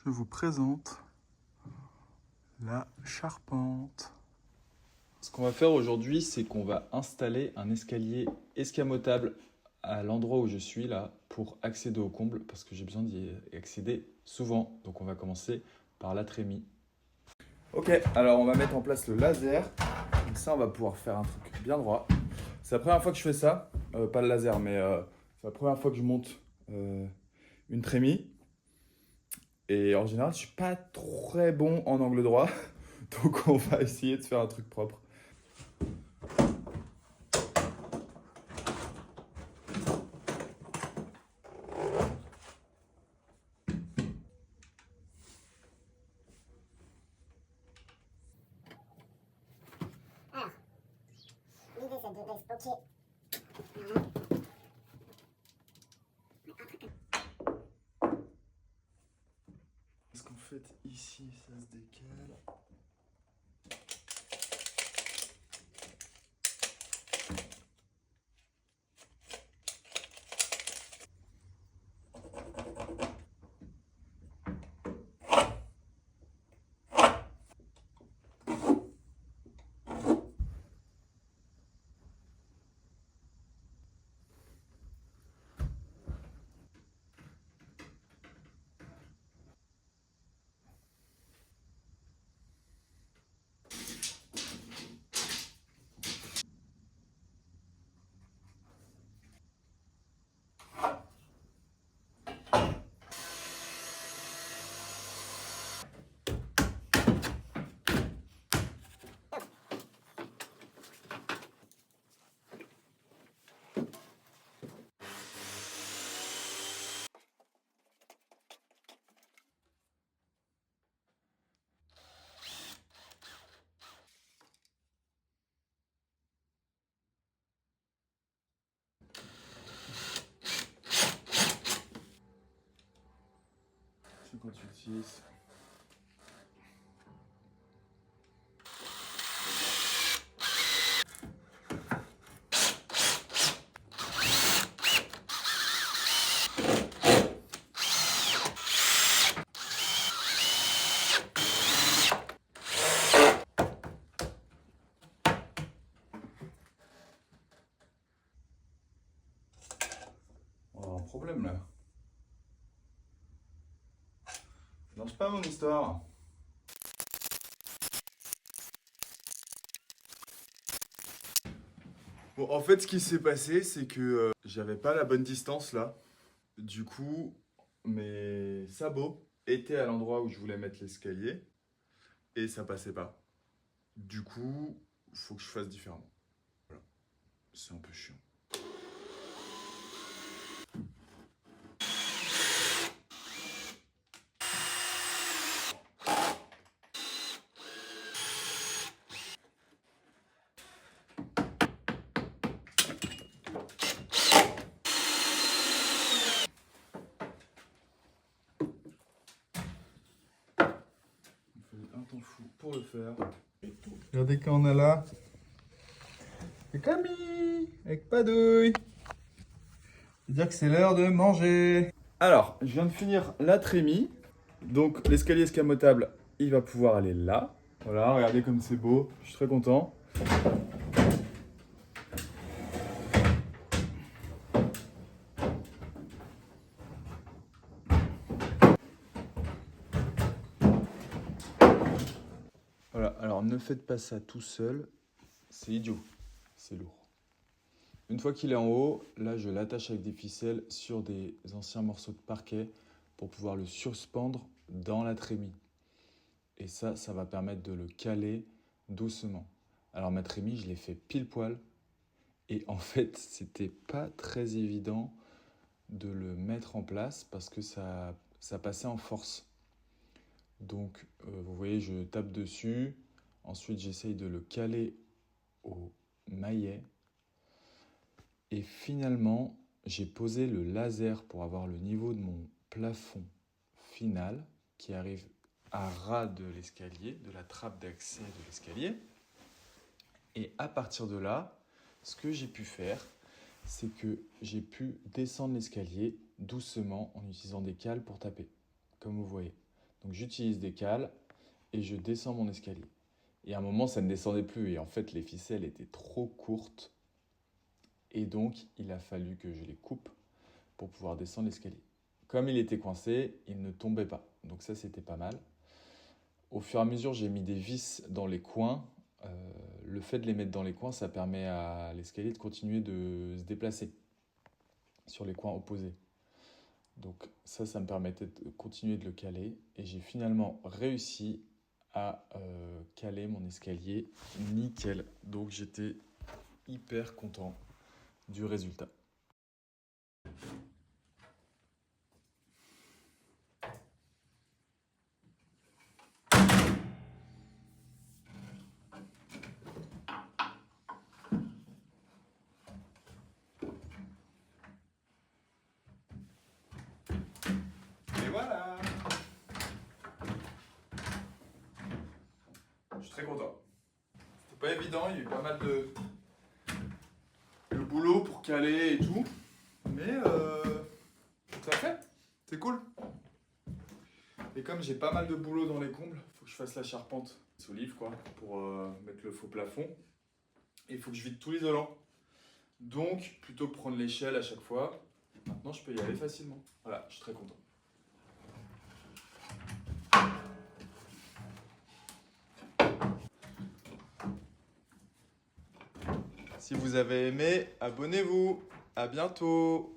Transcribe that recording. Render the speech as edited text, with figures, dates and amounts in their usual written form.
je vous présente la charpente. Ce qu'on va faire aujourd'hui, c'est qu'on va installer un escalier escamotable à l'endroit où je suis là pour accéder au comble parce que j'ai besoin d'y accéder souvent. Donc on va commencer par la trémie. Ok, alors on va mettre en place le laser. Comme ça, on va pouvoir faire un truc bien droit. C'est la première fois que je fais ça. Pas le laser, mais c'est la première fois que je monte une trémie. Et en général, je suis pas très bon en angle droit. Donc on va essayer de faire un truc propre. Alors, l'idée c'est de débloquer. Voilà. Parce qu'en fait, ici, ça se décale. C'est quand tu utilises. On a un problème là. Lance pas mon histoire. Bon, en fait, ce qui s'est passé, c'est que j'avais pas la bonne distance là. Du coup, mes sabots étaient à l'endroit où je voulais mettre l'escalier et ça passait pas. Du coup, faut que je fasse différemment. Voilà. C'est un peu chiant. On fait un temps fou pour le faire. Regardez quand on a là. C'est Camille avec Padouille. C'est-à-dire que c'est l'heure de manger. Alors, je viens de finir la trémie. Donc, l'escalier escamotable, il va pouvoir aller là. Voilà, regardez comme c'est beau. Je suis très content. Voilà, alors ne faites pas ça tout seul. C'est idiot. C'est lourd. Une fois qu'il est en haut, là, je l'attache avec des ficelles sur des anciens morceaux de parquet pour pouvoir le suspendre dans la trémie. Et ça va permettre de le caler doucement. Alors ma trémie, je l'ai fait pile poil. Et en fait, c'était pas très évident de le mettre en place parce que ça passait en force. Donc, vous voyez, je tape dessus. Ensuite, j'essaye de le caler au maillet. Et finalement, j'ai posé le laser pour avoir le niveau de mon plafond final qui arrive à ras de l'escalier, de la trappe d'accès de l'escalier. Et à partir de là, ce que j'ai pu faire, c'est que j'ai pu descendre l'escalier doucement en utilisant des cales pour taper, comme vous voyez. Donc j'utilise des cales et je descends mon escalier. Et à un moment, ça ne descendait plus. Et en fait, les ficelles étaient trop courtes. Et donc, il a fallu que je les coupe pour pouvoir descendre l'escalier. Comme il était coincé, il ne tombait pas. Donc ça, c'était pas mal. Au fur et à mesure, j'ai mis des vis dans les coins. Le fait de les mettre dans les coins, ça permet à l'escalier de continuer de se déplacer sur les coins opposés. Donc ça me permettait de continuer de le caler. Et j'ai finalement réussi à caler mon escalier nickel. Donc j'étais hyper content du résultat. Et voilà! Je suis très content. C'était pas évident, il y a eu pas mal de boulot pour caler et tout. Mais ça fait, c'est cool. Et comme j'ai pas mal de boulot dans les combles, il faut que je fasse la charpente solive quoi, pour mettre le faux plafond. Et il faut que je vide tout l'isolant. Donc, plutôt que prendre l'échelle à chaque fois, maintenant je peux y aller facilement. Voilà, je suis très content. Si vous avez aimé, abonnez-vous. À bientôt.